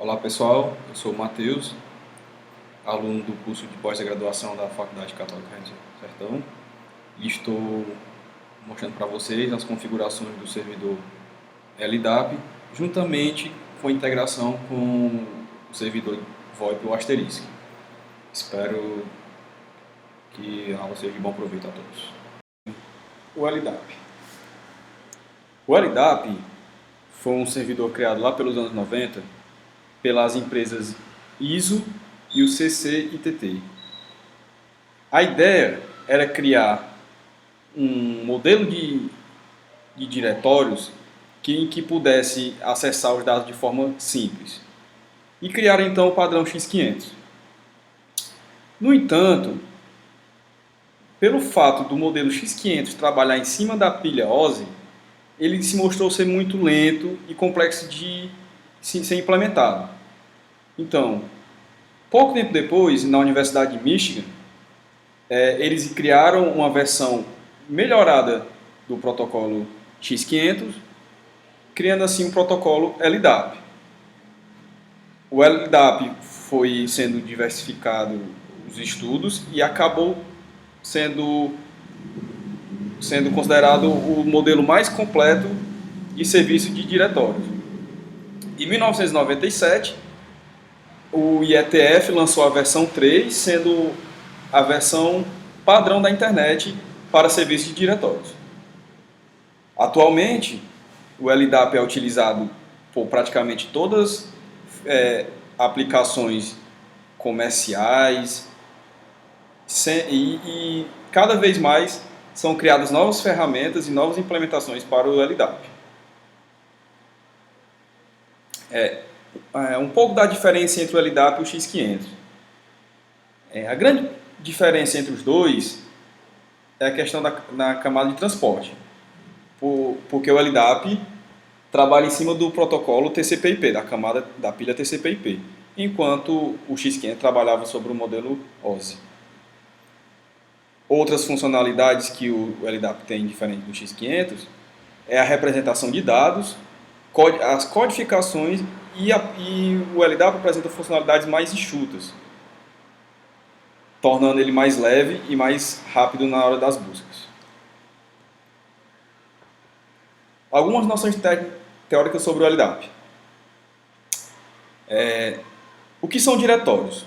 Olá pessoal, eu sou o Matheus, aluno do curso de pós-graduação da Faculdade Católica Renzo Sertão, e estou mostrando para vocês as configurações do servidor LDAP, juntamente com a integração com o servidor VoIP ou Asterisk. Espero que a aula seja de bom proveito a todos. O LDAP. O LDAP foi um servidor criado lá pelos anos 90 pelas empresas ISO e o CCITT. A ideia era criar um modelo de diretórios em que pudesse acessar os dados de forma simples e criar então o padrão X500. No entanto, pelo fato do modelo X500 trabalhar em cima da pilha OSI, ele se mostrou ser muito lento e complexo de ser implementado. Então, pouco tempo depois, na Universidade de Michigan, eles criaram uma versão melhorada do protocolo X500, criando assim um protocolo LDAP. O LDAP foi sendo diversificado os estudos e acabou sendo considerado o modelo mais completo de serviço de diretórios. Em 1997, o IETF lançou a versão 3, sendo a versão padrão da internet para serviços de diretórios. Atualmente, o LDAP é utilizado por praticamente todas as aplicações comerciais e cada vez mais são criadas novas ferramentas e novas implementações para o LDAP. Um pouco da diferença entre o LDAP e o X500. A grande diferença entre os dois é a questão da camada de transporte, porque o LDAP trabalha em cima do protocolo TCP/IP, da camada da pilha TCP/IP, enquanto o X500 trabalhava sobre o modelo OSI. Outras funcionalidades que o LDAP tem diferente do X500 é a representação de dados, as codificações e o LDAP apresenta funcionalidades mais enxutas, tornando ele mais leve e mais rápido na hora das buscas. Algumas noções teóricas sobre o LDAP. O que são diretórios?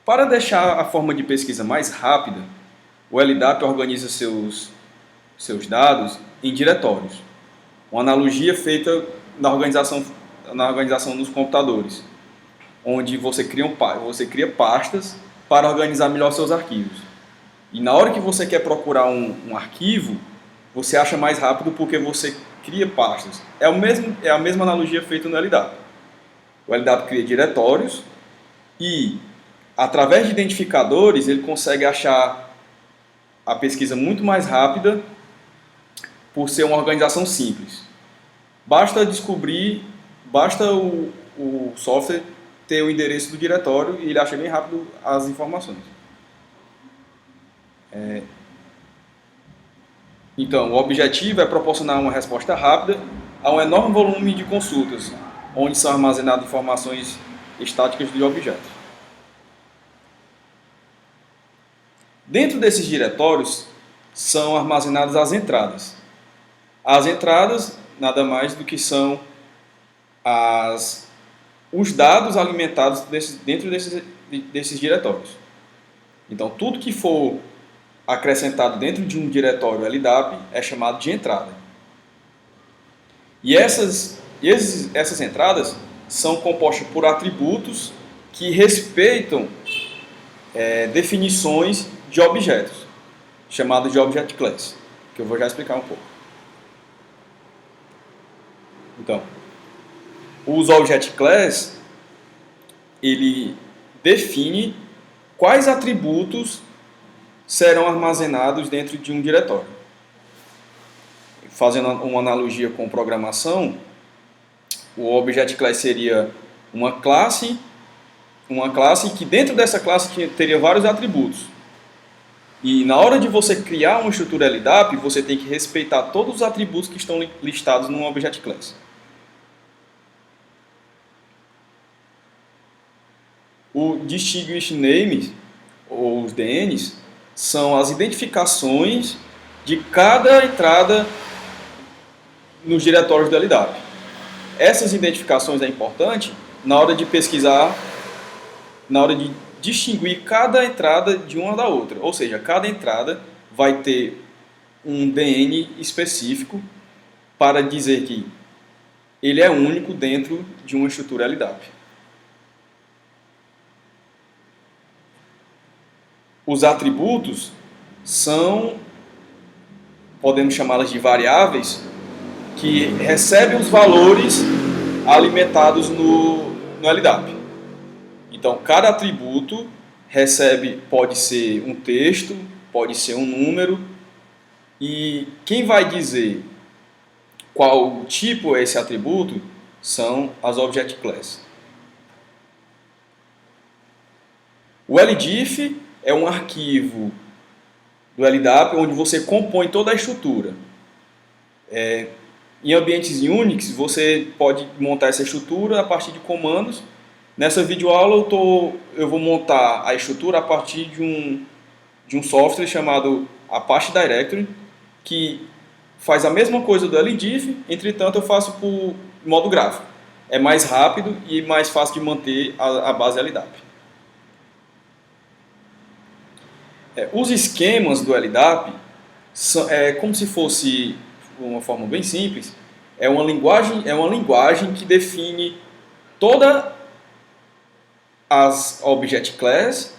Para deixar a forma de pesquisa mais rápida, o LDAP organiza seus dados em diretórios. Uma analogia feita na organização dos computadores, onde você cria pastas para organizar melhor seus arquivos. E na hora que você quer procurar um arquivo, você acha mais rápido porque você cria pastas. É a mesma analogia feita no LDAP. O LDAP cria diretórios e, através de identificadores, ele consegue achar a pesquisa muito mais rápida por ser uma organização simples. Basta o software ter o endereço do diretório e ele acha bem rápido as informações. Então, o objetivo é proporcionar uma resposta rápida a um enorme volume de consultas, onde são armazenadas informações estáticas de objetos. Dentro desses diretórios são armazenadas as entradas. As entradas nada mais do que são os dados alimentados dentro desses diretórios. Então, tudo que for acrescentado dentro de um diretório LDAP é chamado de entrada. E essas entradas são compostas por atributos que respeitam definições de objetos, chamados de Object Class, que eu vou já explicar um pouco. Então, os Object Class, ele define quais atributos serão armazenados dentro de um diretório. Fazendo uma analogia com programação, o Object Class seria uma classe que dentro dessa classe teria vários atributos. E na hora de você criar uma estrutura LDAP, você tem que respeitar todos os atributos que estão listados num Object Class. O Distinguished Names, ou os DNs, são as identificações de cada entrada nos diretórios do LDAP. Essas identificações é importante na hora de pesquisar, na hora de distinguir cada entrada de uma da outra. Ou seja, cada entrada vai ter um DN específico para dizer que ele é único dentro de uma estrutura LDAP. Os atributos são, podemos chamá-las de variáveis, que recebem os valores alimentados no LDAP. Então, cada atributo recebe, pode ser um texto, pode ser um número, e quem vai dizer qual tipo é esse atributo são as Object Classes. O LDIF é um arquivo do LDAP onde você compõe toda a estrutura. Em ambientes Unix, você pode montar essa estrutura a partir de comandos. Nessa videoaula eu vou montar a estrutura a partir de um software chamado Apache Directory, que faz a mesma coisa do LDIF, entretanto eu faço por modo gráfico. É mais rápido e mais fácil de manter a base LDAP. Os esquemas do LDAP é como se fosse, de uma forma bem simples, é uma linguagem que define todas as Object Classes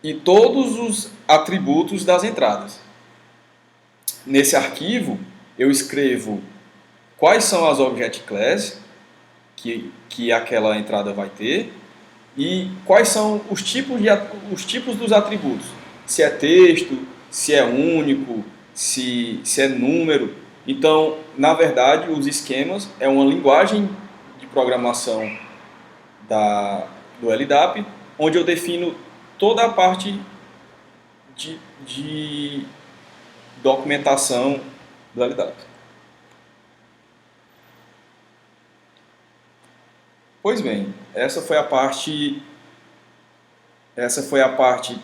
e todos os atributos das entradas. Nesse arquivo, eu escrevo quais são as Object Classes que aquela entrada vai ter e quais são os tipos dos atributos. Se é texto, se é único, se é número. Então, na verdade, os esquemas é uma linguagem de programação do LDAP, onde eu defino toda a parte de documentação do LDAP. Pois bem, essa foi a parte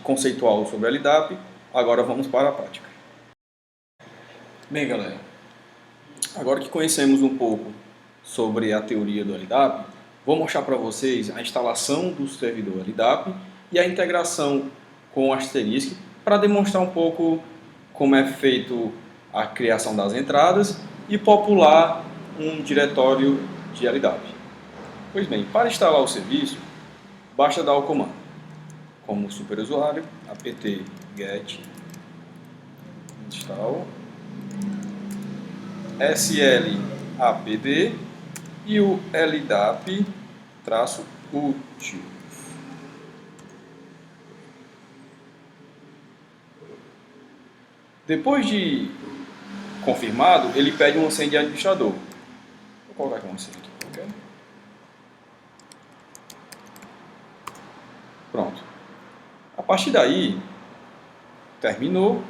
conceitual sobre o LDAP. Agora vamos para a prática. Bem, galera, agora que conhecemos um pouco sobre a teoria do LDAP, vou mostrar para vocês a instalação do servidor LDAP e a integração com o Asterisk para demonstrar um pouco como é feito a criação das entradas e popular um diretório de LDAP. Pois bem, para instalar o serviço, basta dar o comando, como superusuário, apt get install slapd e o ldap-util. Depois de confirmado, ele pede uma senha de administrador. Vou colocar aqui uma senha aqui. Okay? Pronto. A partir daí, terminou,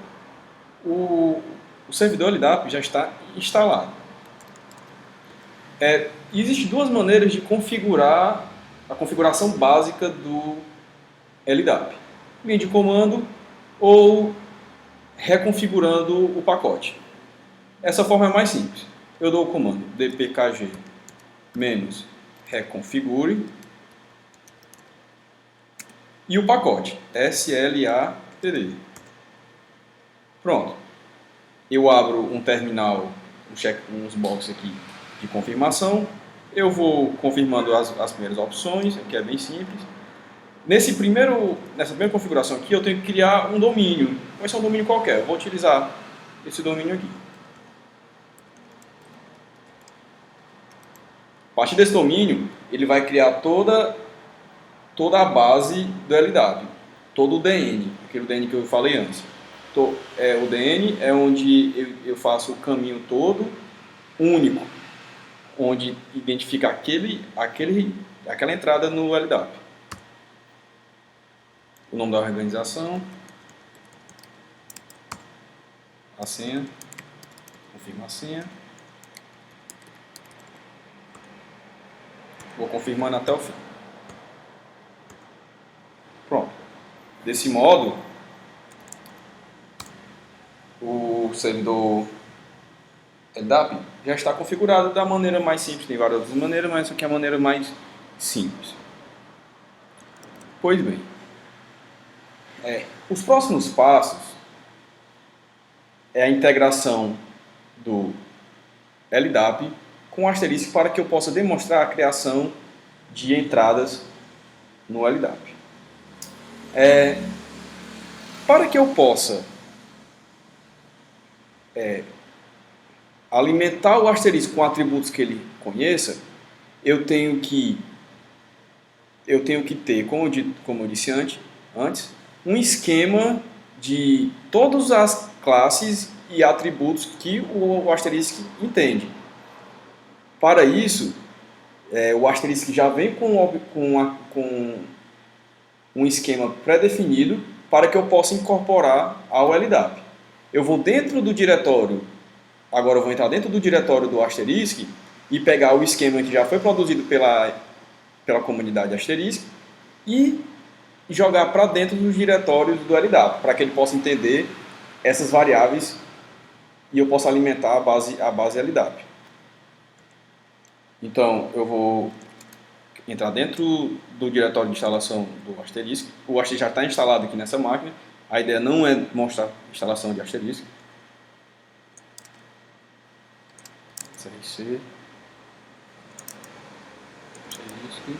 o servidor LDAP já está instalado. Existem duas maneiras de configurar a configuração básica do LDAP. Linha de comando ou reconfigurando o pacote. Essa forma é mais simples. Eu dou o comando dpkg -reconfigure e o pacote slapd. Pronto. Eu abro um terminal, uns boxes aqui de confirmação. Eu vou confirmando as primeiras opções, que é bem simples. Nessa primeira configuração aqui, eu tenho que criar um domínio. Vai ser um domínio qualquer. Eu vou utilizar esse domínio aqui. A partir desse domínio, ele vai criar toda a base do LDAP, todo o DN, aquele DN que eu falei antes. O DN é onde eu faço o caminho todo único, onde identifica aquela entrada no LDAP. O nome da organização, a senha, confirma a senha. Vou confirmando até o fim. Desse modo, o servidor LDAP já está configurado da maneira mais simples. Tem várias outras maneiras, mas essa aqui é a maneira mais simples. Pois bem, os próximos passos é a integração do LDAP com asterisco para que eu possa demonstrar a criação de entradas no LDAP. Para que eu possa alimentar o asterisco com atributos que ele conheça, eu tenho que ter, como eu disse antes, um esquema de todas as classes e atributos que o asterisco entende. Para isso, o asterisco já vem com um esquema pré-definido para que eu possa incorporar ao LDAP. Eu vou dentro do diretório, agora eu vou entrar dentro do diretório do asterisco e pegar o esquema que já foi produzido pela comunidade asterisco e jogar para dentro dos diretórios do LDAP, para que ele possa entender essas variáveis e eu possa alimentar a base LDAP. Então, eu vou entrar dentro do diretório de instalação do asterisco. O asterisco já está instalado aqui nessa máquina. A ideia não é mostrar a instalação de asterisco. SRC. Asterisco.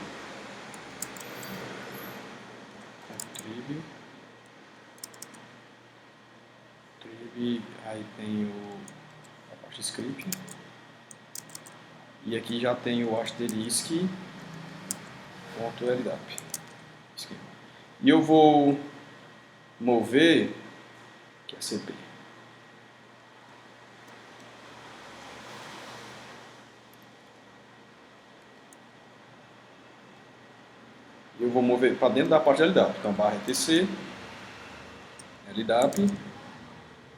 Contrib. Aí tem a parte script. E aqui já tem o asterisco. .ldap. E eu vou mover, que é CP. Eu vou mover para dentro da parte de LDAP. Então, barra etc, LDAP, deixa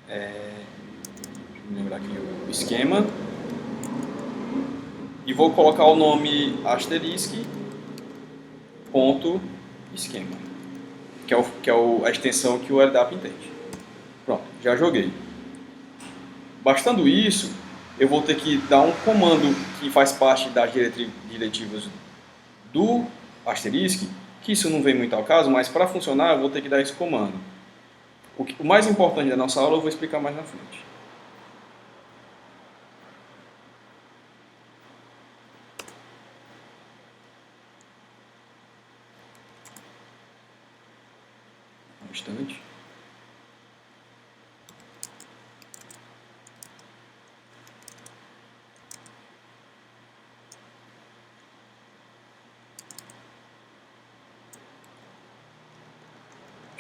eu lembrar aqui o esquema, e vou colocar o nome asterisco ponto esquema, que é a extensão que o LDAP entende. Pronto, já joguei. Bastando isso, eu vou ter que dar um comando que faz parte das diretivas do asterisco, que isso não vem muito ao caso, mas para funcionar eu vou ter que dar esse comando. O mais importante da nossa aula eu vou explicar mais na frente. Um instante.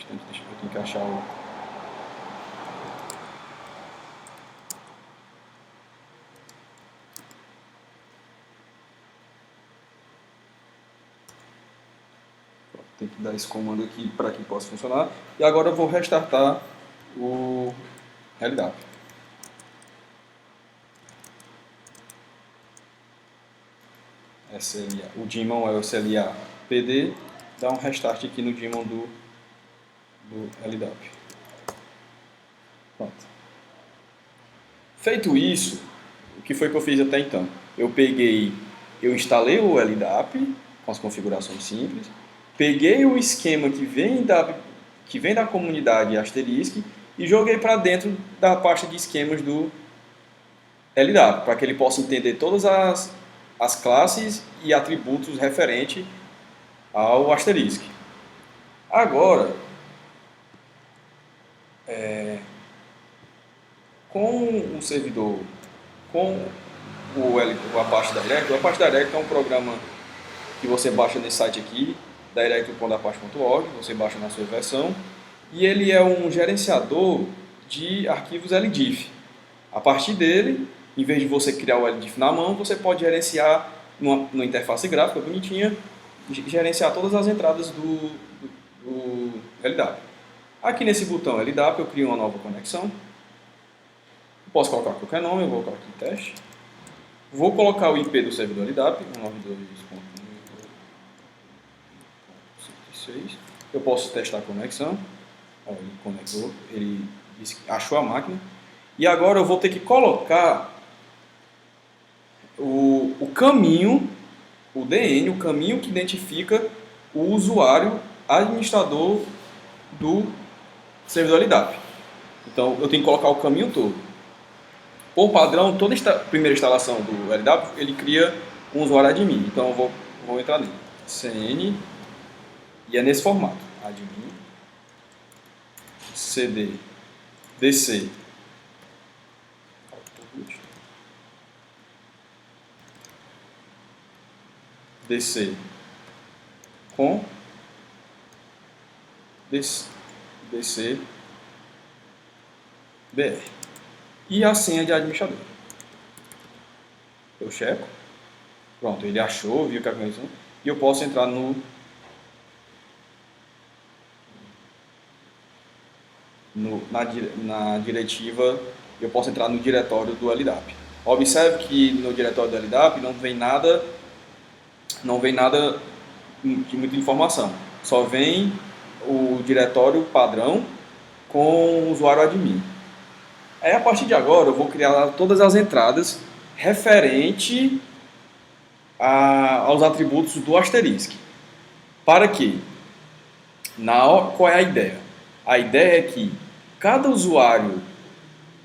Deixa eu encaixar o... Tem que dar esse comando aqui para que possa funcionar. E agora eu vou restartar o LDAP. SLA. O daemon é o SLA PD. Dá um restart aqui no daemon do LDAP. Pronto. Feito isso, o que foi que eu fiz até então? Eu instalei o LDAP com as configurações simples, peguei o esquema que vem da comunidade Asterisk e joguei para dentro da pasta de esquemas do LDAP, para que ele possa entender todas as classes e atributos referentes ao Asterisk. Agora, com o servidor, com o Apache Direct, o Apache Direct é um programa que você baixa nesse site aqui, direct.apache.org, você baixa na sua versão, e ele é um gerenciador de arquivos LDIF. A partir dele, em vez de você criar o LDIF na mão, você pode gerenciar numa interface gráfica bonitinha, gerenciar todas as entradas do LDAP. Aqui nesse botão LDAP eu crio uma nova conexão. Posso colocar qualquer nome, eu vou colocar aqui teste. Vou colocar o IP do servidor LDAP, 192.1.1.6. Eu posso testar a conexão. Olha, ele conectou, ele achou a máquina. E agora eu vou ter que colocar o caminho, o DN, o caminho que identifica o usuário administrador do servidor LDAP. Então eu tenho que colocar o caminho todo. Por padrão, toda esta primeira instalação do LDAP, ele cria um usuário admin. Então eu vou entrar nele. CN, e é nesse formato. Admin, CD, DC, DC com DC BR. E a senha de administrador. Eu checo. Pronto, ele achou, viu que a conexão. E eu posso entrar na diretiva, eu posso entrar no diretório do LDAP. Observe que no diretório do LDAP não vem nada de muita informação. Só vem o diretório padrão com o usuário admin. Aí a partir de agora eu vou criar todas as entradas referente aos atributos do asterisk. Para quê? Qual é a ideia? A ideia é que cada usuário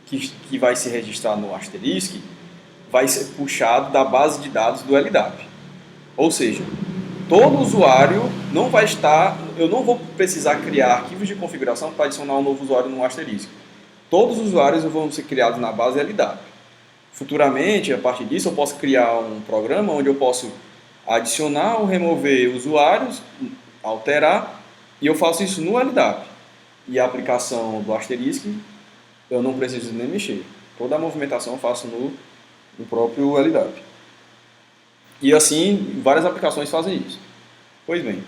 que vai se registrar no asterisk vai ser puxado da base de dados do LDAP. Ou seja, todo usuário não vai estar... Eu não vou precisar criar arquivos de configuração para adicionar um novo usuário no asterisk. Todos os usuários vão ser criados na base LDAP. Futuramente, a partir disso, eu posso criar um programa onde eu posso adicionar ou remover usuários, alterar, e eu faço isso no LDAP. E a aplicação do asterisk, eu não preciso nem mexer. Toda a movimentação eu faço no próprio LDAP. E assim, várias aplicações fazem isso. Pois bem,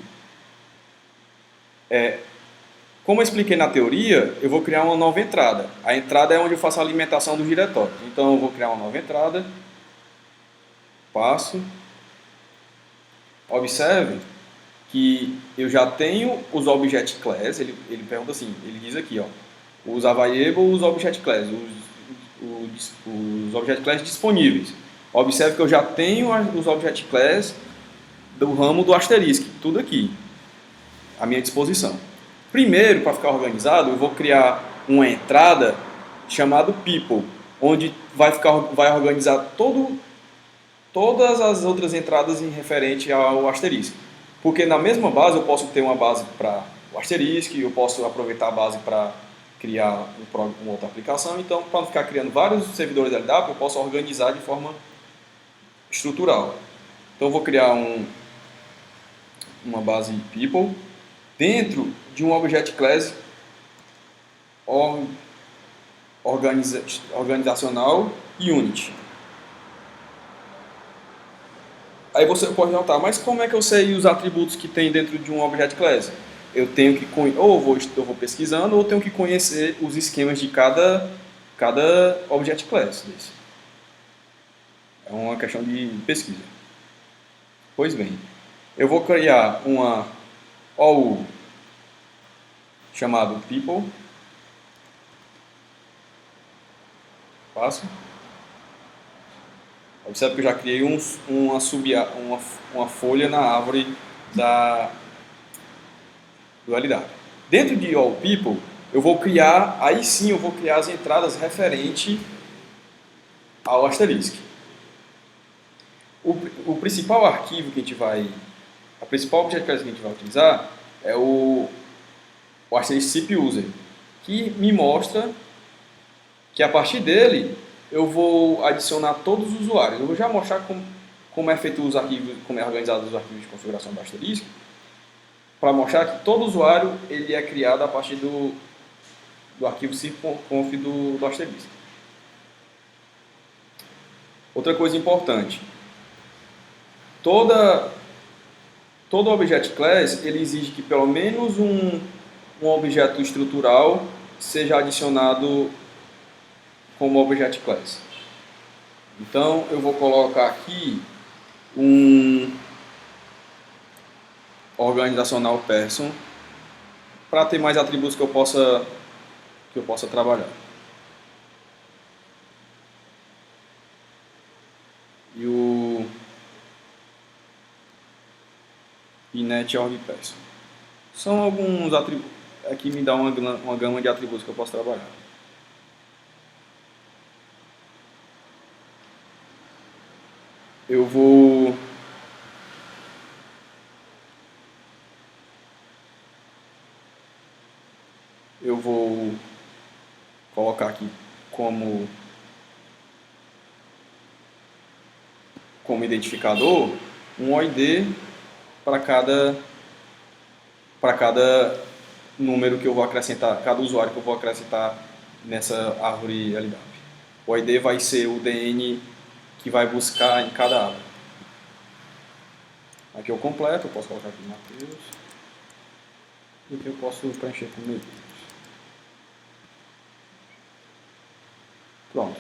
como eu expliquei na teoria, eu vou criar uma nova entrada. A entrada é onde eu faço a alimentação dos diretórios. Então eu vou criar uma nova entrada, passo. Observe que eu já tenho os Object Class, ele pergunta assim, ele diz aqui, ó, os available, os Object Class, os Object Class disponíveis. Observe que eu já tenho os Object Class do ramo do asterisk, tudo aqui, à minha disposição. Primeiro, para ficar organizado, eu vou criar uma entrada chamada People, onde vai organizar todas as outras entradas em referente ao asterisk. Porque na mesma base eu posso ter uma base para o asterisk, eu posso aproveitar a base para criar uma outra aplicação. Então, para não ficar criando vários servidores LDAP, eu posso organizar de forma estrutural. Então, eu vou criar uma base People dentro de um Object Class organizacional Unity. Aí você pode notar, mas como é que eu sei os atributos que tem dentro de um Object Class? Eu tenho que, ou eu vou pesquisando, ou tenho que conhecer os esquemas de cada Object Class desse. É uma questão de pesquisa. Pois bem, eu vou criar uma OU chamado People. Passo. Observe que eu já criei uma folha na árvore do LDAP. Dentro de All People, aí sim eu vou criar as entradas referente ao asterisk. O principal arquivo que a gente vai, a principal object class que a gente vai utilizar é o asterisk SIP user, que me mostra que a partir dele eu vou adicionar todos os usuários. Eu vou já mostrar como é feito os arquivos, como é organizado os arquivos de configuração do asterisk, para mostrar que todo usuário ele é criado a partir do arquivo circonf do asterisk. Outra coisa importante, todo Object Class ele exige que pelo menos um objeto estrutural seja adicionado como Object Class. Então eu vou colocar aqui um organizacional person para ter mais atributos que eu possa trabalhar. E o inetOrbPerson. São alguns atributos. Aqui me dá uma gama de atributos que eu posso trabalhar. Eu vou colocar aqui como identificador um OID para cada número que eu vou acrescentar, cada usuário que eu vou acrescentar nessa árvore LDAP. O ID vai ser o DN que vai buscar em cada árvore. Aqui eu completo, eu posso colocar aqui Matheus. E aqui eu posso preencher com medeiros. Pronto.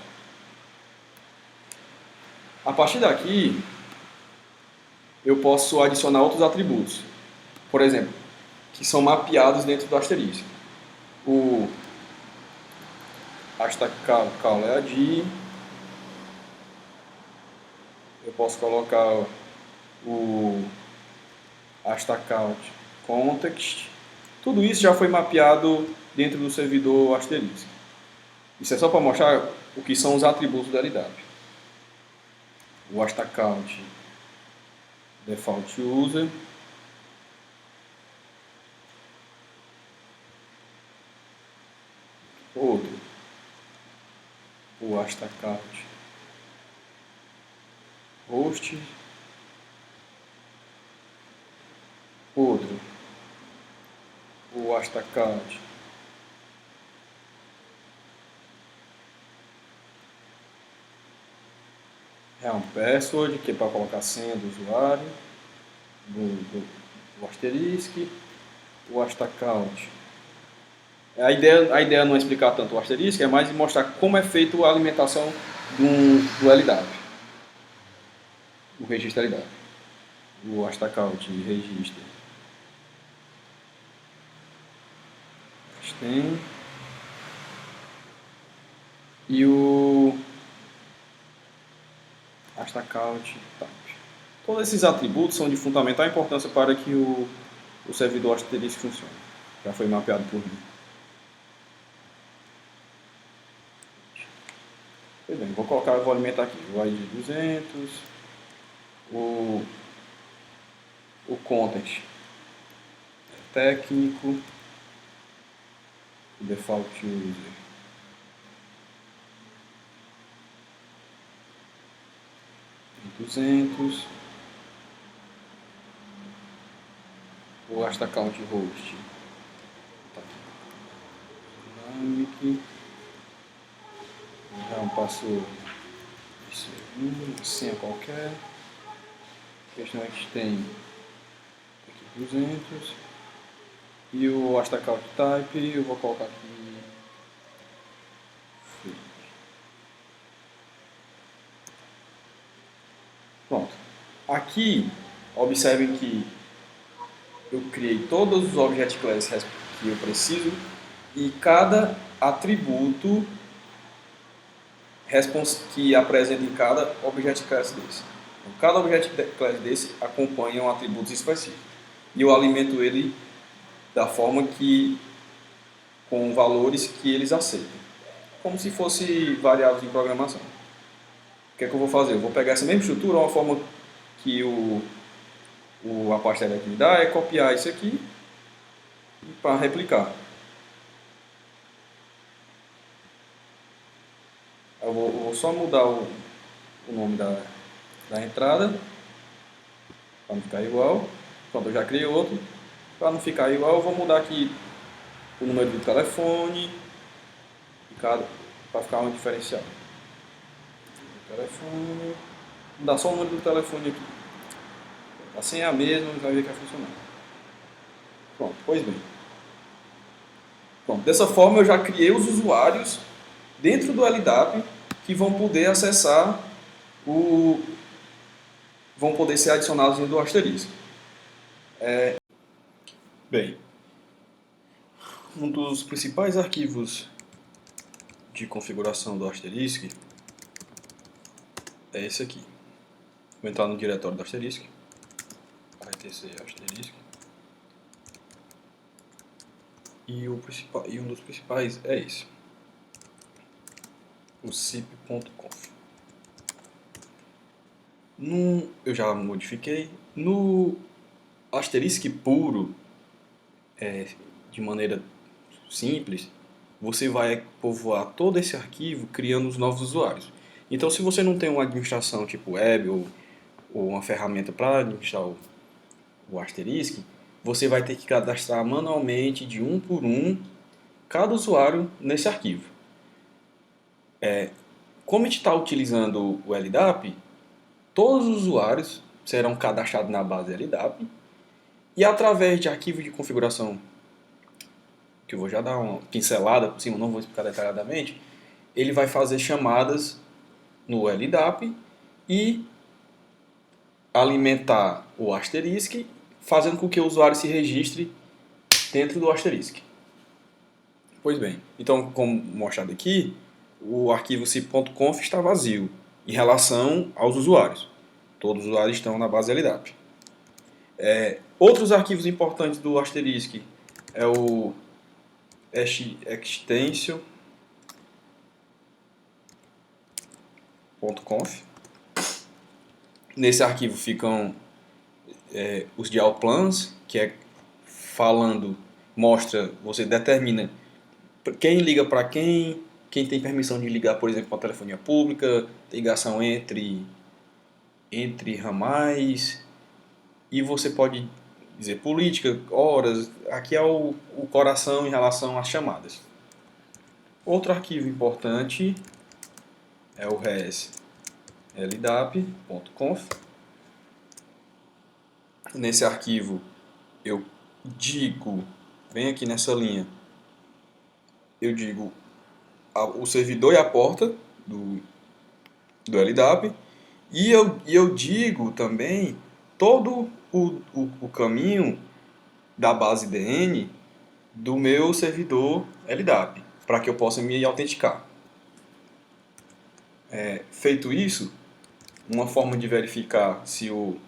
A partir daqui, eu posso adicionar outros atributos. Por exemplo, que são mapeados dentro do asterisco. O hashtag eu posso colocar o hashtag context. Tudo isso já foi mapeado dentro do servidor asterisco. Isso é só para mostrar o que são os atributos da LDAP. O hashtag default user. Outro. O hashtag host. Outro. O hashtag password, que é para colocar a senha do usuário, do asterisco, o hashtag A ideia não é explicar tanto o asterisco, é mais mostrar como é feita a alimentação do LDAP, do registro LDAP, o hashtag registro. Tem. E o hashtag type. Todos esses atributos são de fundamental importância para que o servidor asterisco funcione. Já foi mapeado por mim. Pois bem, vou alimentar aqui o ID 200, o content técnico, o default user. O hashtag host. Dynamic. Já um passo senha qualquer. Questão é que tem aqui 200. E o hashtag type eu vou colocar aqui. Pronto. Aqui, observem que eu criei todos os object classes que eu preciso e cada atributo que apresenta em cada object class desse. Então, cada object class desse acompanha atributos específicos. E eu alimento ele da forma que, com valores que eles aceitam. Como se fosse variáveis em programação. O que é que eu vou fazer? Eu vou pegar essa mesma estrutura, uma forma que a Apache Direct me dá é copiar isso aqui para replicar. Eu vou só mudar o nome da entrada para não ficar igual. Pronto, eu já criei outro. Para não ficar igual, eu vou mudar aqui o número do telefone para ficar um diferencial. Telefone. Vou dar só o número do telefone aqui. A senha é a mesma, vai ver que vai funcionar. Pronto, pois bem. Pronto, dessa forma eu já criei os usuários dentro do LDAP que vão poder acessar vão poder ser adicionados dentro do asterisco. Bem, Um dos principais arquivos de configuração do Asterisk é esse aqui. Vou entrar no diretório do Asterisk, etc Asterisk, e um dos principais é esse, o sip.conf. Eu já modifiquei. No Asterisk puro, de maneira simples, você vai povoar todo esse arquivo criando os novos usuários. Então, se você não tem uma administração tipo web ou uma ferramenta para administrar o Asterisk, você vai ter que cadastrar manualmente, de um por um, cada usuário nesse arquivo. Como a gente está utilizando o LDAP, todos os usuários serão cadastrados na base LDAP e através de arquivos de configuração, que eu vou já dar uma pincelada por cima, não vou explicar detalhadamente, ele vai fazer chamadas no LDAP e alimentar o Asterisk, fazendo com que o usuário se registre dentro do Asterisk. Pois bem, então, como mostrado aqui, o arquivo sip.conf está vazio em relação aos usuários. Todos os usuários estão na base LDAP. Outros arquivos importantes do Asterisk é o extension.conf. Nesse arquivo ficam os dial plans, que é você determina quem liga para quem tem permissão de ligar, por exemplo, para a telefonia pública, ligação entre ramais, e você pode dizer política, horas, aqui é o coração em relação às chamadas. Outro arquivo importante é o res ldap.conf. Nesse arquivo eu digo, bem aqui nessa linha, eu digo o servidor e a porta do LDAP, e eu digo também todo o caminho da base DN do meu servidor LDAP, para que eu possa me autenticar. Feito isso, uma forma de verificar se o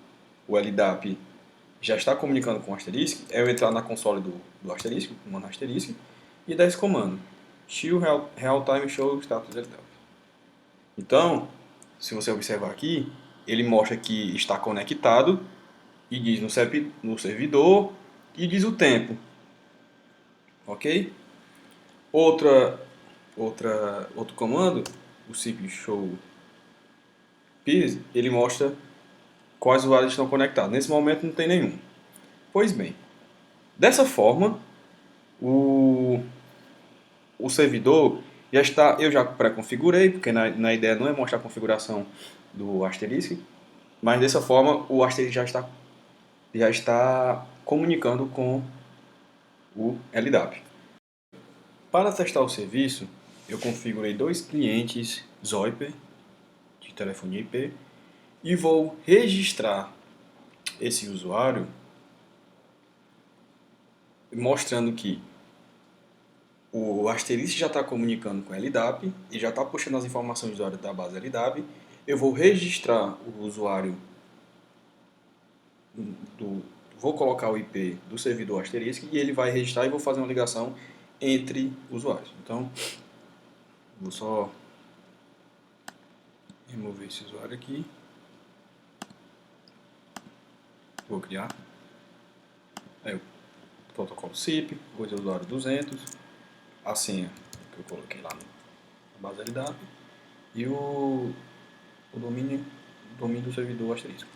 LDAP já está comunicando com o Asterisk é eu entrar na console do Asterisk, o comando Asterisk, e dar esse comando: show real-time show status LDAP. Então, se você observar aqui, ele mostra que está conectado e diz no servidor e diz o tempo. Ok? Outro comando, o cip show peers, ele mostra quais usuários estão conectados. Nesse momento não tem nenhum. Pois bem, dessa forma, o servidor eu já pré-configurei, porque na ideia não é mostrar a configuração do Asterisk, mas dessa forma o Asterisk já está comunicando com o LDAP. Para testar o serviço, eu configurei 2 clientes Zoiper de telefonia IP e vou registrar esse usuário mostrando que o Asterisk já está comunicando com o LDAP e já está puxando as informações do usuário da base LDAP. Eu vou registrar o usuário vou colocar o IP do servidor Asterisk e ele vai registrar e vou fazer uma ligação entre usuários. Então, vou só remover esse usuário aqui. Vou criar. Aí o protocolo SIP, depois o usuário 200, a senha que eu coloquei lá na base LDAP e o domínio do servidor Asterisk.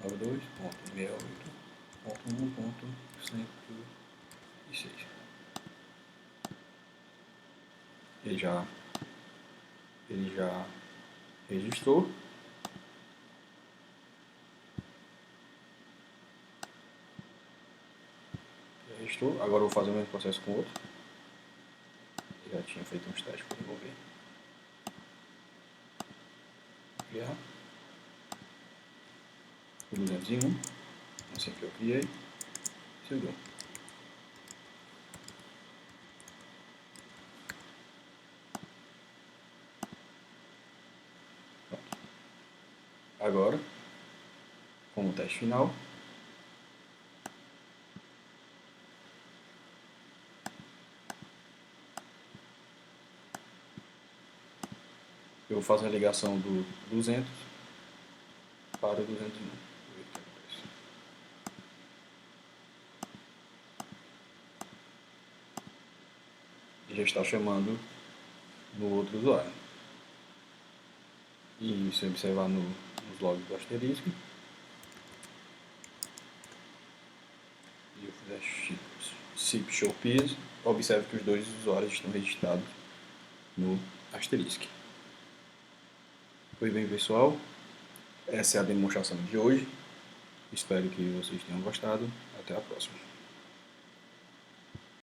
92.68.1.106. Ele já registrou. Agora eu vou fazer o mesmo processo com outro. Já tinha feito uns testes para desenvolver. Criar. O 201. Assim que eu criei. Chegou. agora, como teste final. Eu vou fazer a ligação do 200 para o 201. E já está chamando no outro usuário. E se observar nos logs do asterisco, e eu fizer SIP show peers, observe que os dois usuários estão registrados no asterisco. Pois bem, pessoal, essa é a demonstração de hoje. Espero que vocês tenham gostado. Até a próxima.